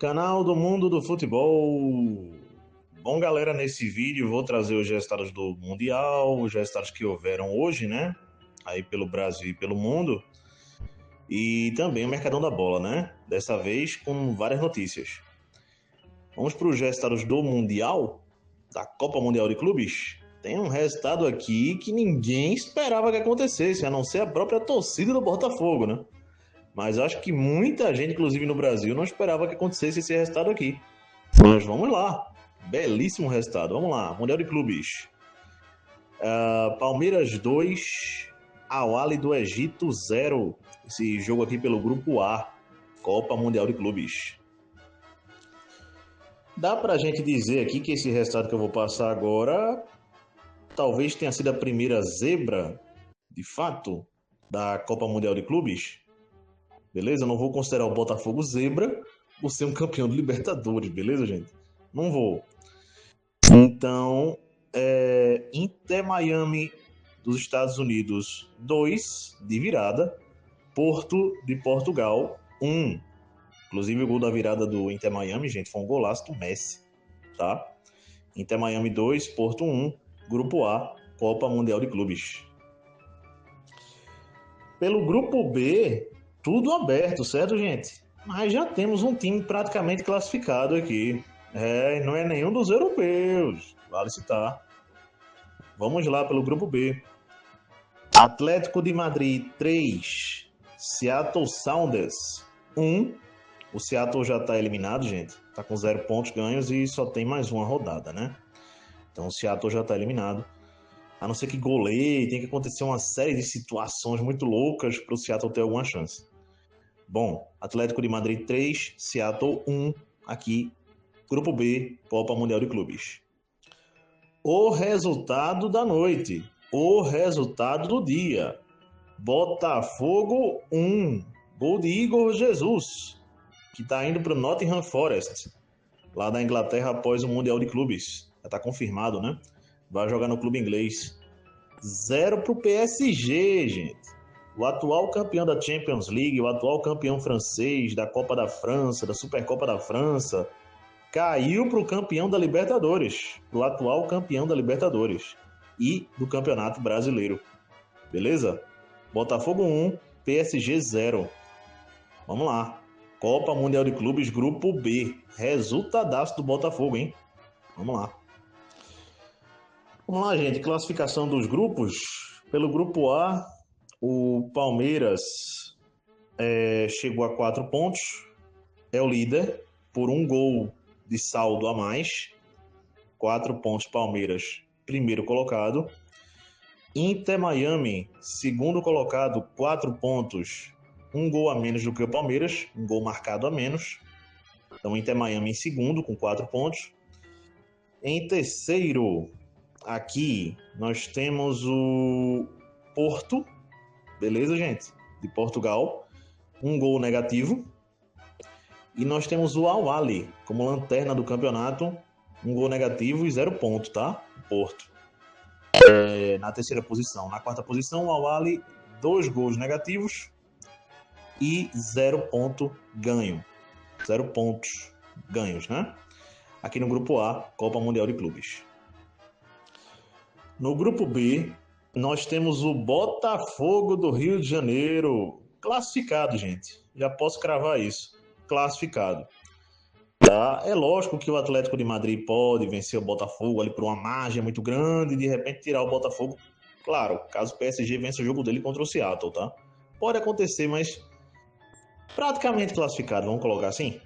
Canal do Mundo do Futebol. Bom, galera, nesse vídeo vou trazer os resultados do Mundial, os resultados que houveram hoje, né? Aí pelo Brasil e pelo mundo. E também o Mercadão da Bola, né? Dessa vez com várias notícias. Vamos para os resultados do Mundial, da Copa Mundial de Clubes. Tem um resultado aqui que ninguém esperava que acontecesse, a não ser a própria torcida do Botafogo, né? Mas acho que muita gente, inclusive no Brasil, não esperava que acontecesse esse resultado aqui. Mas vamos lá. Belíssimo resultado. Vamos lá. Mundial de Clubes. Palmeiras 2, Al-Ahly do Egito 0. Esse jogo aqui pelo Grupo A. Copa Mundial de Clubes. Dá pra gente dizer aqui que esse resultado que eu vou passar agora talvez tenha sido a primeira zebra, de fato, da Copa Mundial de Clubes. Beleza? Eu não vou considerar o Botafogo zebra por ser um campeão de Libertadores, beleza, gente? Não vou. Então, Inter Miami dos Estados Unidos 2 de virada, Porto de Portugal 1. Inclusive o gol da virada do Inter Miami, gente, foi um golaço do Messi, tá? Inter Miami 2, Porto 1, Grupo A, Copa Mundial de Clubes. Pelo Grupo B, tudo aberto, certo, gente? Mas já temos um time praticamente classificado aqui. Não é nenhum dos europeus, vale citar. Vamos lá pelo Grupo B. Atlético de Madrid 3, Seattle Sounders 1. O Seattle já está eliminado, gente. Está com 0 pontos ganhos e só tem mais uma rodada, né? Então o Seattle já está eliminado. A não ser que goleie, tem que acontecer uma série de situações muito loucas para o Seattle ter alguma chance. Bom, Atlético de Madrid 3, Seattle 1, aqui, Grupo B, Copa Mundial de Clubes. O resultado da noite, o resultado do dia. Botafogo 1, gol de Igor Jesus, que está indo para o Nottingham Forest, lá da Inglaterra após o Mundial de Clubes. Já está confirmado, né? Vai jogar no clube inglês. 0 para o PSG, gente. O atual campeão da Champions League, o atual campeão francês da Copa da França, da Supercopa da França, caiu para o campeão da Libertadores, o atual campeão da Libertadores e do Campeonato Brasileiro. Beleza? Botafogo 1, PSG 0. Vamos lá. Copa Mundial de Clubes, Grupo B. Resultadaço do Botafogo, hein? Vamos lá. Vamos lá, gente. Classificação dos grupos. Pelo Grupo A, o Palmeiras chegou a 4 pontos. É o líder por um gol de saldo a mais. 4 pontos Palmeiras, primeiro colocado. Inter Miami, segundo colocado, 4 pontos. Um gol a menos do que o Palmeiras. Um gol marcado a menos. Então, Inter Miami em segundo, com 4 pontos. Em terceiro, aqui nós temos o Porto, beleza, gente? De Portugal, um gol negativo. E nós temos o Al-Ahly como lanterna do campeonato, um gol negativo e 0 ponto, tá? Porto. Na terceira posição. Na quarta posição, o Al-Ahly, 2 gols negativos e 0 ponto ganho. 0 pontos ganhos, né? Aqui no Grupo A, Copa Mundial de Clubes. No Grupo B, nós temos o Botafogo do Rio de Janeiro. Classificado, gente. Já posso cravar isso. Classificado. Tá? É lógico que o Atlético de Madrid pode vencer o Botafogo ali por uma margem muito grande e de repente tirar o Botafogo. Claro, caso o PSG vença o jogo dele contra o Seattle, tá? Pode acontecer, mas praticamente classificado, vamos colocar assim.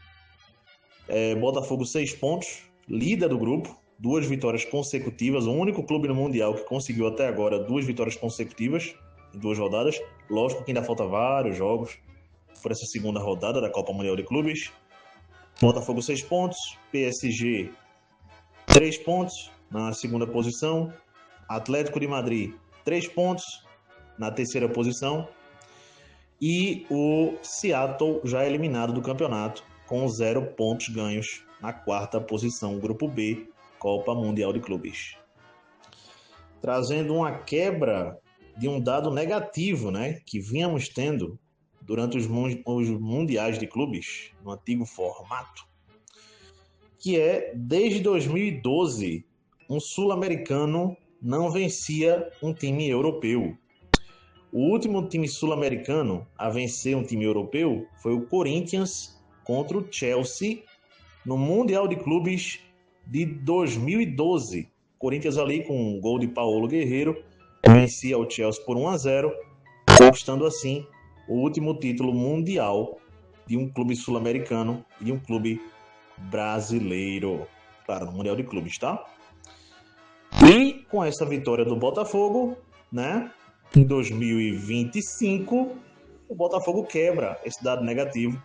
Botafogo 6 pontos, líder do grupo, 2 vitórias consecutivas, o único clube no Mundial que conseguiu até agora 2 vitórias consecutivas em 2 rodadas. Lógico que ainda falta vários jogos por essa segunda rodada da Copa Mundial de Clubes. Botafogo 6 pontos, PSG 3 pontos na segunda posição, Atlético de Madrid 3 pontos na terceira posição e o Seattle já eliminado do campeonato com 0 pontos ganhos na quarta posição, Grupo B, Copa Mundial de Clubes. Trazendo uma quebra de um dado negativo, né, que vínhamos tendo durante os mundiais de clubes, no antigo formato. que é, desde 2012, um sul-americano não vencia um time europeu. O último time sul-americano a vencer um time europeu foi o Corinthians contra o Chelsea no Mundial de Clubes de 2012. Corinthians ali com um gol de Paulo Guerreiro vencia o Chelsea por 1-0, conquistando assim o último título mundial de um clube sul-americano e de um clube brasileiro. Claro, no Mundial de Clubes, tá? E com essa vitória do Botafogo, né? Em 2025, o Botafogo quebra esse dado negativo,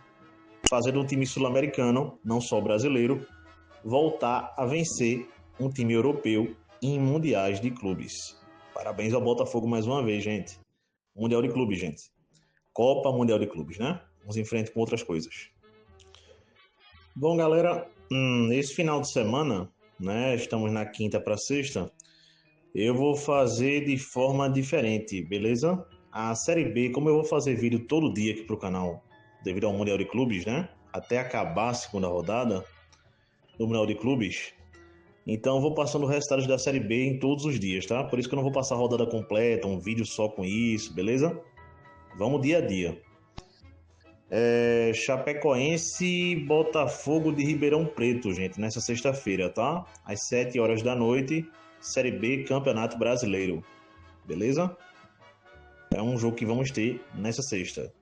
fazendo um time sul-americano, não só brasileiro, voltar a vencer um time europeu em mundiais de clubes. Parabéns ao Botafogo mais uma vez, gente. Mundial de Clubes, gente. Copa Mundial de Clubes, né? Vamos em frente com outras coisas. Bom, galera, esse final de semana, né? Estamos na quinta para sexta. Eu vou fazer de forma diferente, beleza? A Série B, como eu vou fazer vídeo todo dia aqui pro canal, devido ao Mundial de Clubes, né? Até acabar a segunda rodada do Mundial de Clubes. Então eu vou passando resultados da Série B em todos os dias, tá? Por isso que eu não vou passar a rodada completa, um vídeo só com isso, beleza? Vamos dia a dia. Chapecoense e Botafogo de Ribeirão Preto, gente, nessa sexta-feira, tá? Às 7 horas da noite, Série B, Campeonato Brasileiro, beleza? É um jogo que vamos ter nessa sexta.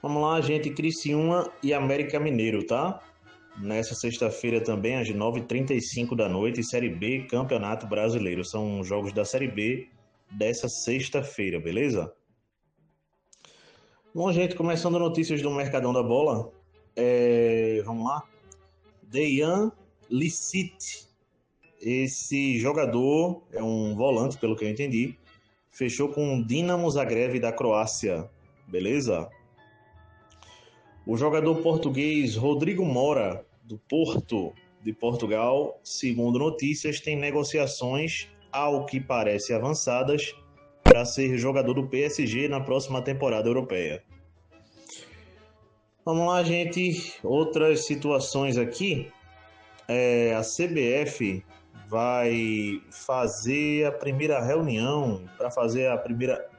Vamos lá, gente, Criciúma e América Mineiro, tá? Nessa sexta-feira também, às 9h35 da noite, Série B, Campeonato Brasileiro. São jogos da Série B dessa sexta-feira, beleza? Bom, gente, começando notícias do Mercadão da Bola. Vamos lá. Dejan Lisic. Esse jogador é um volante, pelo que eu entendi. Fechou com o Dinamo Zagreb da Croácia, beleza? O jogador português Rodrigo Mora, do Porto de Portugal, segundo notícias, tem negociações, ao que parece avançadas, para ser jogador do PSG na próxima temporada europeia. Vamos lá, gente. Outras situações aqui. A CBF vai fazer a primeira reunião para fazer a primeira...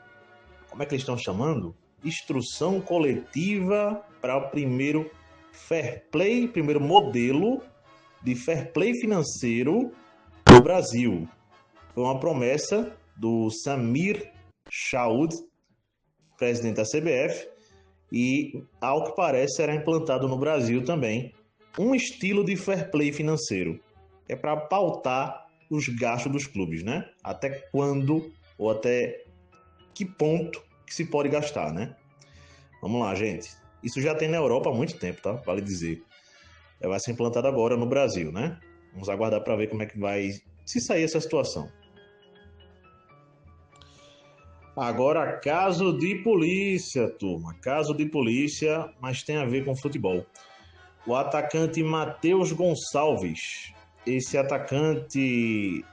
Como é que eles estão chamando? Instrução coletiva para o primeiro fair play, primeiro modelo de fair play financeiro do Brasil. Foi uma promessa do Samir Chaud, presidente da CBF, e, ao que parece, será implantado no Brasil também um estilo de fair play financeiro. É para pautar os gastos dos clubes, né? Até quando ou até que ponto que se pode gastar, né? Vamos lá, gente. Isso já tem na Europa há muito tempo, tá? Vale dizer. Vai ser implantado agora no Brasil, né? Vamos aguardar para ver como é que vai se sair essa situação. Agora, caso de polícia, turma. Caso de polícia, mas tem a ver com futebol. O atacante Matheus Gonçalves. Esse atacante,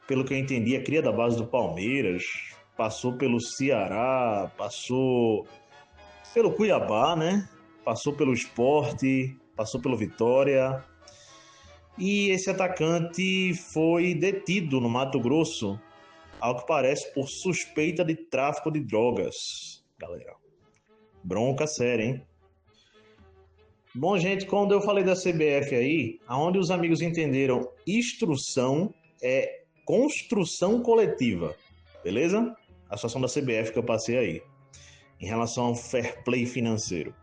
pelo que eu entendi, é cria da base do Palmeiras. Passou pelo Ceará, passou pelo Cuiabá, né? Passou pelo Sport, passou pelo Vitória. E esse atacante foi detido no Mato Grosso, ao que parece, por suspeita de tráfico de drogas, galera. Bronca séria, hein? Bom, gente, quando eu falei da CBF aí, aonde os amigos entenderam instrução é construção coletiva, beleza? A situação da CBF que eu passei aí, em relação ao fair play financeiro.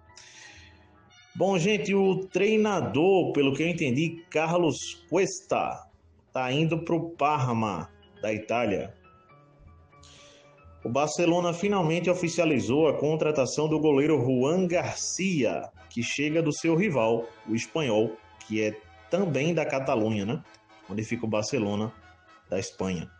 Bom, gente, o treinador, pelo que eu entendi, Carlos Cuesta, tá indo pro Parma, da Itália. O Barcelona finalmente oficializou a contratação do goleiro Juan Garcia, que chega do seu rival, o Espanhol, que é também da Catalunha, né? Onde fica o Barcelona da Espanha.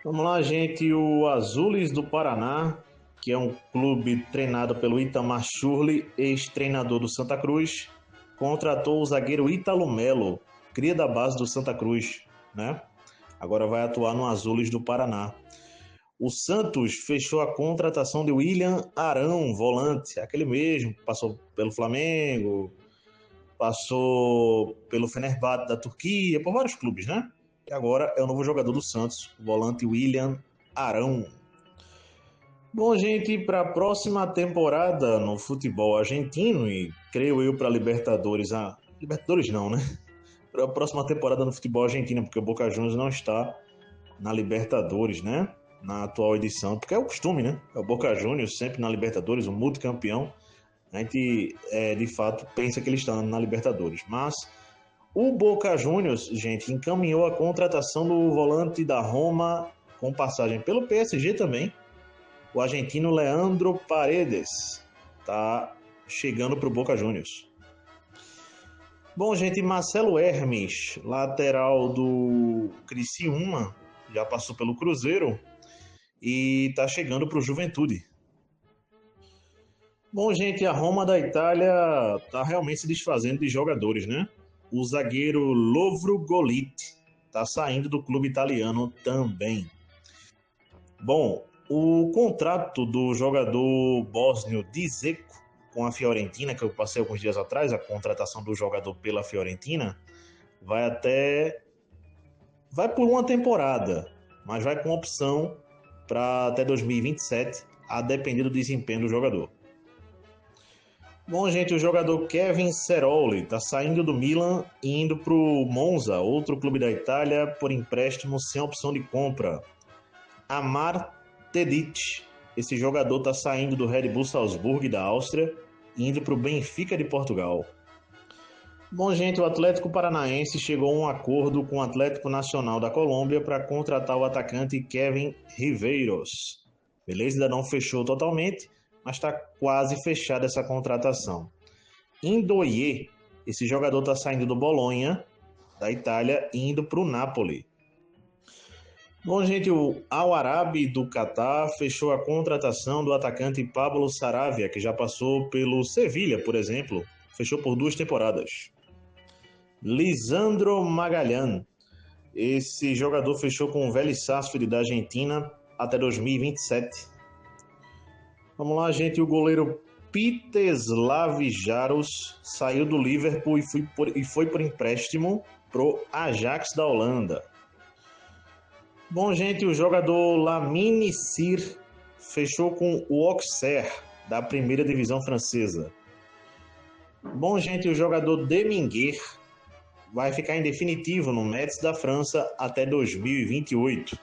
Vamos lá, gente. O Azules do Paraná, que é um clube treinado pelo Itamar Schurrle, ex-treinador do Santa Cruz, contratou o zagueiro Ítalo Melo, cria da base do Santa Cruz, né? Agora vai atuar no Azules do Paraná. O Santos fechou a contratação de William Arão, volante, aquele mesmo que passou pelo Flamengo, passou pelo Fenerbahçe da Turquia, por vários clubes, né? E agora é o novo jogador do Santos, o volante William Arão. Bom, gente, para a próxima temporada no futebol argentino, e creio eu para Libertadores, Libertadores não, né? Para a próxima temporada no futebol argentino, porque o Boca Juniors não está na Libertadores, né? Na atual edição, porque é o costume, né? É o Boca Juniors sempre na Libertadores, o multicampeão. A gente, de fato, pensa que eles estão na Libertadores. Mas o Boca Juniors, gente, encaminhou a contratação do volante da Roma, com passagem pelo PSG também, o argentino Leandro Paredes. Tá chegando para o Boca Juniors. Bom, gente, Marcelo Hermes, lateral do Criciúma, já passou pelo Cruzeiro e está chegando para o Juventude. Bom, gente, a Roma da Itália está realmente se desfazendo de jogadores, né? O zagueiro Lovro Goliti está saindo do clube italiano também. Bom, o contrato do jogador bósnio Dzeko com a Fiorentina, que eu passei alguns dias atrás, a contratação do jogador pela Fiorentina, vai por uma temporada, mas vai com opção para até 2027, a depender do desempenho do jogador. Bom, gente, o jogador Kevin Ceroli está saindo do Milan e indo para o Monza, outro clube da Itália, por empréstimo sem opção de compra. Amar Tedic, esse jogador está saindo do Red Bull Salzburg da Áustria e indo para o Benfica de Portugal. Bom, gente, o Atlético Paranaense chegou a um acordo com o Atlético Nacional da Colômbia para contratar o atacante Kevin Riveiros. Beleza? Ainda não fechou totalmente, mas está quase fechada essa contratação. Indoie, esse jogador está saindo do Bolonha, da Itália, e indo para o Napoli. Bom, gente, o Al Arabi do Catar fechou a contratação do atacante Pablo Saravia, que já passou pelo Sevilha, por exemplo, fechou por 2 temporadas. Lisandro Magalhães, esse jogador fechou com o Vélez Sarsfield da Argentina até 2027. Vamos lá, gente. O goleiro Piteslav Jaros saiu do Liverpool e foi por empréstimo pro Ajax da Holanda. Bom, gente, o jogador Lamine Sir fechou com o Auxerre da primeira divisão francesa. Bom, gente, o jogador Deminguer vai ficar em definitivo no Metz da França até 2028.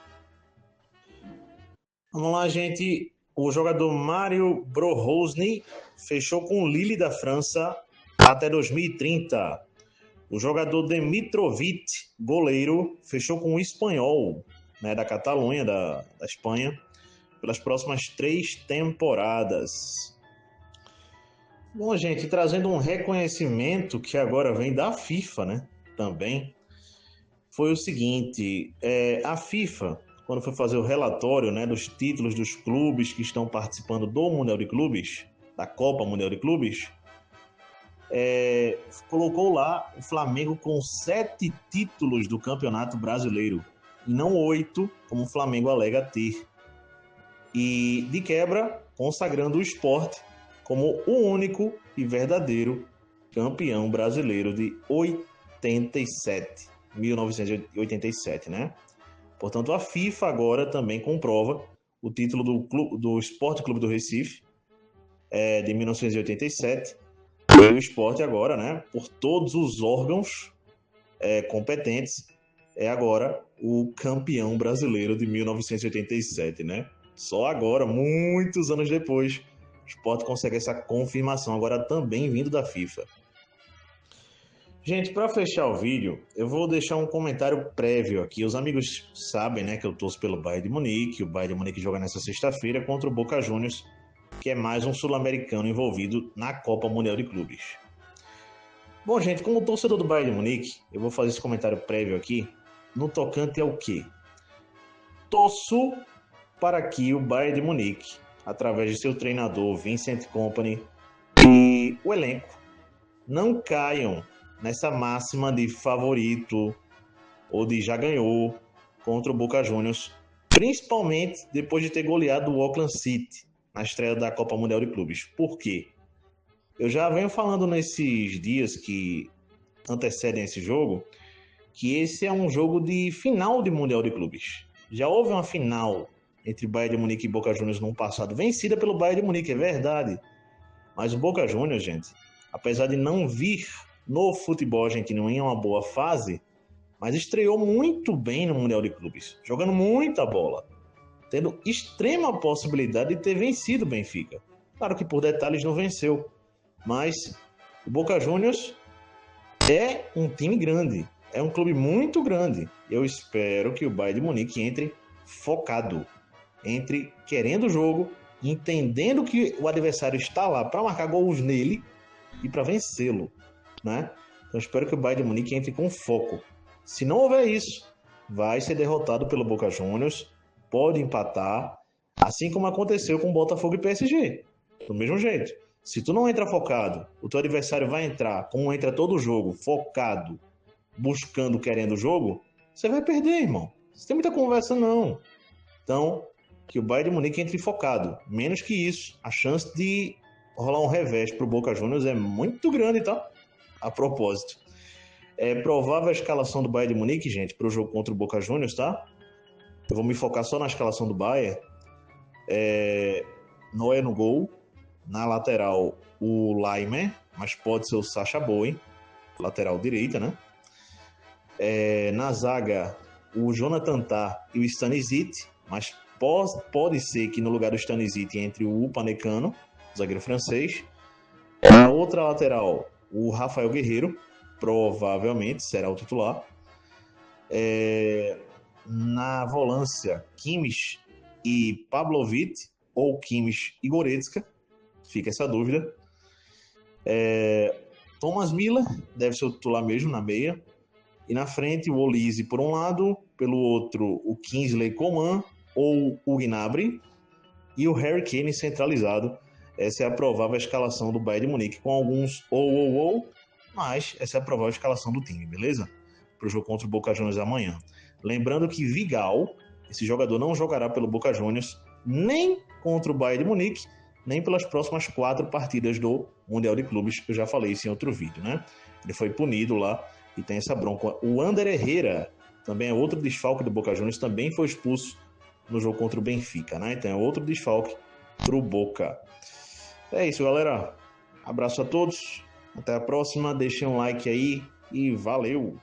Vamos lá, gente. O jogador Mario Brohosny fechou com o Lille da França até 2030. O jogador Demitrovic, goleiro, fechou com o Espanhol, né, da Catalunha, da Espanha, pelas próximas 3 temporadas. Bom, gente, trazendo um reconhecimento que agora vem da FIFA, né, também, foi o seguinte, a FIFA, quando foi fazer o relatório, né, dos títulos dos clubes que estão participando do Mundial de Clubes, da Copa Mundial de Clubes, colocou lá o Flamengo com 7 títulos do Campeonato Brasileiro, e não 8, como o Flamengo alega ter. E, de quebra, consagrando o Sport como o único e verdadeiro campeão brasileiro de 1987, né? Portanto, a FIFA agora também comprova o título do Sport Clube do Recife, de 1987. E o Sport agora, né, por todos os órgãos competentes, é agora o campeão brasileiro de 1987, né? Só agora, muitos anos depois, o Sport consegue essa confirmação, agora também vindo da FIFA. Gente, para fechar o vídeo, eu vou deixar um comentário prévio aqui. Os amigos sabem, né, que eu torço pelo Bayern de Munique. O Bayern de Munique joga nessa sexta-feira contra o Boca Juniors, que é mais um sul-americano envolvido na Copa Mundial de Clubes. Bom, gente, como torcedor do Bayern de Munique, eu vou fazer esse comentário prévio aqui, no tocante ao quê? Torço para que o Bayern de Munique, através de seu treinador Vincent Kompany e o elenco, não caiam nessa máxima de favorito ou de já ganhou contra o Boca Juniors, principalmente depois de ter goleado o Auckland City na estreia da Copa Mundial de Clubes. Por quê? Eu já venho falando nesses dias que antecedem esse jogo, que esse é um jogo de final de Mundial de Clubes. Já houve uma final entre Bayern de Munique e Boca Juniors no passado, vencida pelo Bayern de Munique, é verdade. Mas o Boca Juniors, gente, apesar de não vir no futebol argentino em uma boa fase, mas estreou muito bem no Mundial de Clubes, jogando muita bola, tendo extrema possibilidade de ter vencido o Benfica. Claro que por detalhes não venceu, mas o Boca Juniors é um time grande, é um clube muito grande. Eu espero que o Bayern de Munique entre focado, entre querendo o jogo, entendendo que o adversário está lá para marcar gols nele e para vencê-lo, né? Então espero que o Bayern de Munique entre com foco. Se não houver isso, vai ser derrotado pelo Boca Juniors, pode empatar, assim como aconteceu com o Botafogo e PSG. Do mesmo jeito. Se tu não entra focado, o teu adversário vai entrar, como entra todo jogo, focado, buscando, querendo o jogo, você vai perder, irmão. Não tem muita conversa, não. Então, que o Bayern de Munique entre focado. Menos que isso, a chance de rolar um revés pro Boca Juniors é muito grande, tá? A propósito. É provável a escalação do Bayern de Munique, gente, para o jogo contra o Boca Juniors, tá? Eu vou me focar só na escalação do Bayern. Noé no gol. Na lateral, o Laimer, mas pode ser o Sacha Boey, lateral direita, né? Na zaga, o Jonathan Tah e o Stanisic, mas pode ser que no lugar do Stanisic entre o Upamecano, zagueiro francês. Na outra lateral, o Rafael Guerreiro, provavelmente será o titular. Na volância, Kimmich e Pavlovic, ou Kimmich e Goretzka, fica essa dúvida. Thomas Müller deve ser o titular mesmo na meia. E na frente o Olise por um lado, pelo outro o Kingsley Coman ou o Gnabry e o Harry Kane centralizado. Essa é a provável escalação do Bayern de Munique, com alguns mas essa é a provável escalação do time, beleza? Para o jogo contra o Boca Juniors amanhã. Lembrando que Vigal, esse jogador não jogará pelo Boca Juniors, nem contra o Bayern de Munique, nem pelas próximas 4 partidas do Mundial de Clubes, que eu já falei isso em outro vídeo, né? Ele foi punido lá e tem essa bronca. O Ander Herrera, também é outro desfalque do Boca Juniors, também foi expulso no jogo contra o Benfica, né? Então é outro desfalque pro Boca. É isso, galera. Abraço a todos. Até a próxima. Deixem um like aí e valeu!